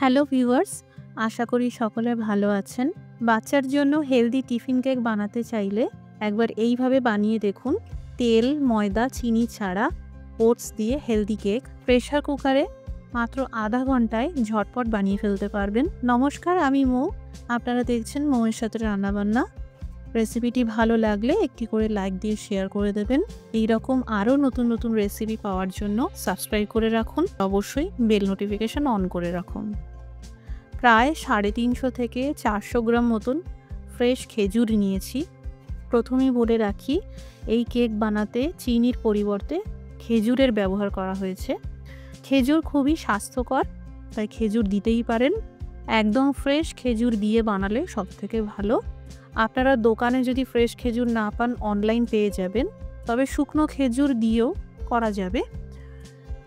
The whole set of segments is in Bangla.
হ্যালো ভিউয়ার্স, আশা করি সকলে ভালো আছেন। বাচ্চার জন্য হেলদি টিফিন কেক বানাতে চাইলে একবার এইভাবে বানিয়ে দেখুন। তেল, ময়দা, চিনি ছাড়া ওটস দিয়ে হেলদি কেক প্রেসার কুকারে মাত্র আধা ঘন্টায় ঝটপট বানিয়ে ফেলতে পারবেন। নমস্কার, আমি মৌ। আপনারা দেখছেন মৌয়ের সাথে রান্নাবান্না। রেসিপিটি ভালো লাগলে একটি করে লাইক দিয়ে শেয়ার করে দেবেন। এই রকম আরও নতুন নতুন রেসিপি পাওয়ার জন্য সাবস্ক্রাইব করে রাখুন। অবশ্যই বেল নোটিফিকেশন অন করে রাখুন। প্রায় 350 থেকে 400 গ্রাম মতন ফ্রেশ খেজুর নিয়েছি। প্রথমেই বলে রাখি, এই কেক বানাতে চিনির পরিবর্তে খেজুরের ব্যবহার করা হয়েছে। খেজুর খুবই স্বাস্থ্যকর, তাই খেজুর দিতেই পারেন। একদম ফ্রেশ খেজুর দিয়ে বানালে সবথেকে ভালো। আপনারা দোকানে যদি ফ্রেশ খেজুর না পান, অনলাইন পেয়ে যাবেন, তবে শুকনো খেজুর দিয়েও করা যাবে।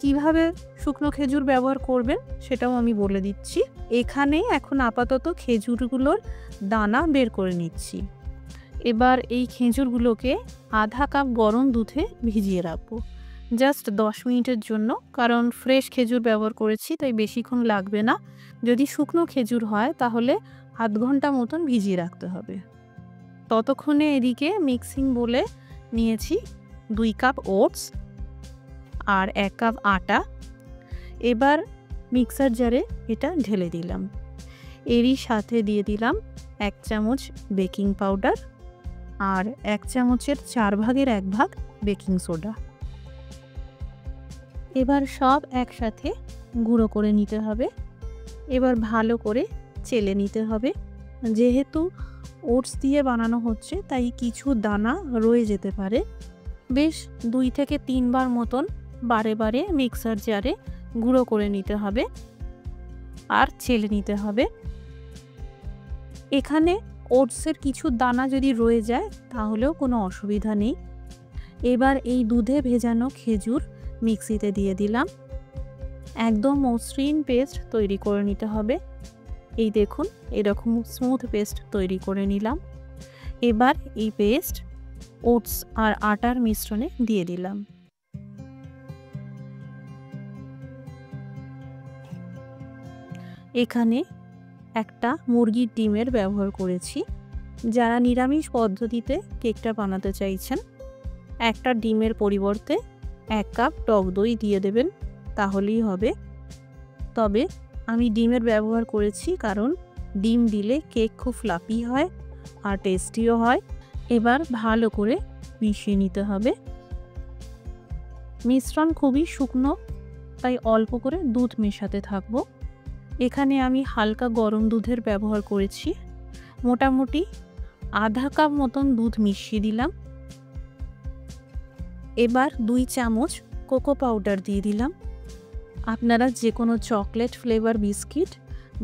কিভাবে শুকনো খেজুর ব্যবহার করবেন সেটাও আমি বলে দিচ্ছি। এখানে এখন আপাতত খেজুরগুলোর দানা বের করে নিচ্ছি। এবার এই খেজুরগুলোকে আধা কাপ গরম দুধে ভিজিয়ে রাখবো, জাস্ট 10 মিনিটের জন্য। কারণ ফ্রেশ খেজুর ব্যবহার করেছি, তাই বেশিক্ষণ লাগবে না। যদি শুকনো খেজুর হয় তাহলে আধ ঘন্টা মতন ভিজিয়ে রাখতে হবে। ততক্ষণে এদিকে মিক্সিং বলে নিয়েছি 2 কাপ ওটস আর 1 কাপ আটা। এবার মিক্সার জারে এটা ঢেলে দিলাম। এরই সাথে দিয়ে দিলাম 1 চামচ বেকিং পাউডার আর 1 চামচের 4 ভাগের 1 ভাগ বেকিং সোডা। এবার সব একসাথে গুঁড়ো করে নিতে হবে। এবার ভালো করে চেলে নিতে হবে। যেহেতু ওটস দিয়ে বানানো হচ্ছে, তাই কিছু দানা রয়ে যেতে পারে। বেশ 2 থেকে 3 বার মতন বারে বারে মিক্সার জারে গুঁড়ো করে নিতে হবে আর চেলে নিতে হবে। এখানে ওটসের কিছু দানা যদি রয়ে যায় তাহলেও কোনো অসুবিধা নেই। এবার এই দুধে ভেজানো খেজুর মিক্সিতে দিয়ে দিলাম। একদম মসৃণ পেস্ট তৈরি করে নিতে হবে। এই দেখুন, এরকম স্মুথ পেস্ট তৈরি করে নিলাম। এবার এই পেস্ট ওটস আর আটার মিশ্রণে দিয়ে দিলাম। এখানে একটা মুরগির ডিমের ব্যবহার করেছি। যারা নিরামিষ পদ্ধতিতে কেকটা বানাতে চাইছেন, একটা ডিমের পরিবর্তে 1 কাপ টক দই দিয়ে দেবেন, তাহলেই হবে। তবে আমি ডিমের ব্যবহার করেছি কারণ ডিম দিলে কেক খুব ফ্লাফি হয় আর টেস্টিও হয়। এবার ভালো করে মিশিয়ে নিতে হবে। মিশ্রণ খুবই শুকনো, তাই অল্প করে দুধ মেশাতে থাকবো। এখানে আমি হালকা গরম দুধের ব্যবহার করেছি। মোটামুটি আধা কাপ মতন দুধ মিশিয়ে দিলাম। এবার 2 চামচ কোকো পাউডার দিয়ে দিলাম। আপনারা যে কোনো চকলেট ফ্লেভার বিস্কিট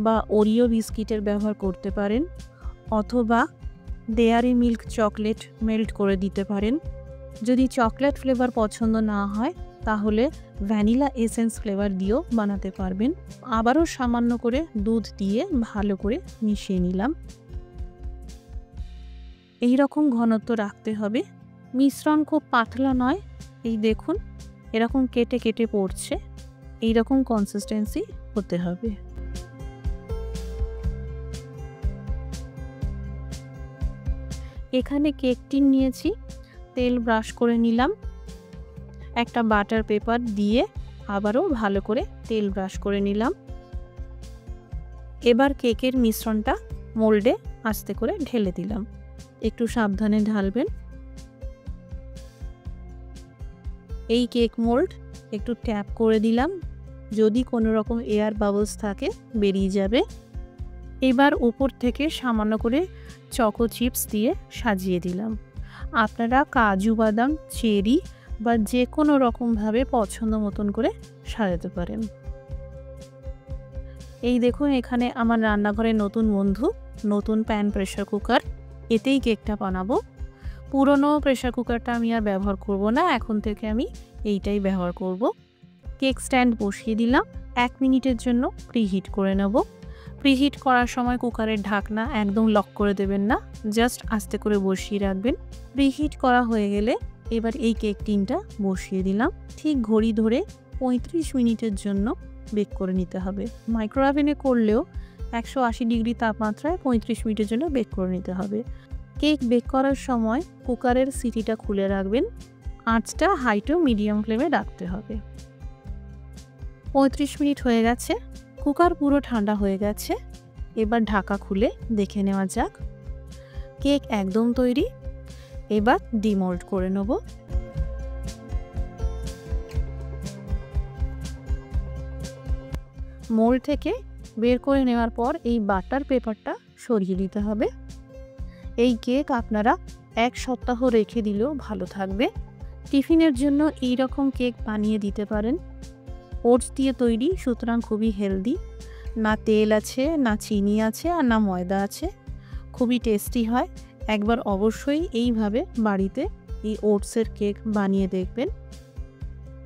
বা ওরিও বিস্কিটের ব্যবহার করতে পারেন, অথবা ডেয়ারি মিল্ক চকলেট মেল্ট করে দিতে পারেন। যদি চকলেট ফ্লেভার পছন্দ না হয় তাহলে ভ্যানিলা এসেন্স ফ্লেভার দিয়েও বানাতে পারবেন। আবারও সামান্য করে দুধ দিয়ে ভালো করে মিশিয়ে নিলাম। এই রকম ঘনত্ব রাখতে হবে। মিশ্রণ খুব পাতলা নয়। এই দেখুন, এরকম কেটে কেটে পড়ছে। এই রকম কনসিস্টেন্সি হতে হবে। এখানে কেক টিন নিয়েছি, তেল ব্রাশ করে নিলাম। একটা বাটার পেপার দিয়ে আবারও ভালো করে তেল ব্রাশ করে নিলাম। এবার কেকের মিশ্রণটা মোল্ডে আস্তে করে ঢেলে দিলাম। একটু সাবধানে ঢালবেন। এই কেক মোল্ড একটু ট্যাপ করে দিলাম, যদি কোনো রকম এয়ার বাবলস থাকে বেরিয়ে যাবে। এবার উপর থেকে সামান্য করে চকো চিপস দিয়ে সাজিয়ে দিলাম। আপনারা কাজু বাদাম, চেরি বা যে কোনো রকমভাবে পছন্দ মতন করে সাজাতে পারেন। এই দেখুন, এখানে আমার রান্নাঘরে নতুন বন্ধু, নতুন প্যান প্রেসার কুকার। এতেই কেকটা বানাবো। পুরনো প্রেসার কুকারটা আমি আর ব্যবহার করব না, এখন থেকে আমি এইটাই ব্যবহার করব। কেক স্ট্যান্ড বসিয়ে দিলাম। 1 মিনিটের জন্য প্রিহিট করে নেব। প্রিহিট করার সময় কুকারের ঢাকনা একদম লক করে দেবেন না, জাস্ট আস্তে করে বসিয়ে রাখবেন। প্রিহিট করা হয়ে গেলে এবার এই কেক টিনটা বসিয়ে দিলাম। ঠিক ঘড়ি ধরে 35 মিনিটের জন্য বেক করে নিতে হবে। মাইক্রো ওভেনে করলেও 180 ডিগ্রি তাপমাত্রায় 35 মিনিটের জন্য বেক করে নিতে হবে। কেক বেক করার সময় কুকারের সিটিটা খুলে রাখবেন। আঁচটা হাই টু মিডিয়াম ফ্লেমে রাখতে হবে। 35 মিনিট হয়ে গেছে, কুকার পুরো ঠান্ডা হয়ে গেছে। এবার ঢাকা খুলে দেখে নেওয়া যাক। কেক একদম তৈরি। এবার ডিমোল্ড করে নেব। মোল্ড থেকে বের করে নেওয়ার পর এই বাটার পেপারটা সরিয়ে দিতে হবে। এই কেক আপনারা 1 সপ্তাহ রেখে দিলেও ভালো থাকবে। টিফিনের জন্য এই রকম কেক বানিয়ে দিতে পারেন। ওটস দিয়ে তৈরি, সুতরাং খুবই হেলদি। না তেল আছে, না চিনি আছে, আর না ময়দা আছে। খুবই টেস্টি হয়। একবার অবশ্যই এইভাবে বাড়িতে এই ওটসের কেক বানিয়ে দেখবেন।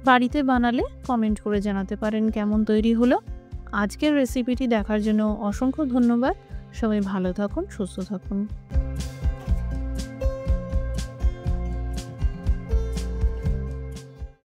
বাড়িতে বানালে কমেন্ট করে জানাতে পারেন কেমন তৈরি হলো। আজকের রেসিপিটি দেখার জন্য অসংখ্য ধন্যবাদ। সবাই ভালো থাকুন, সুস্থ থাকুন।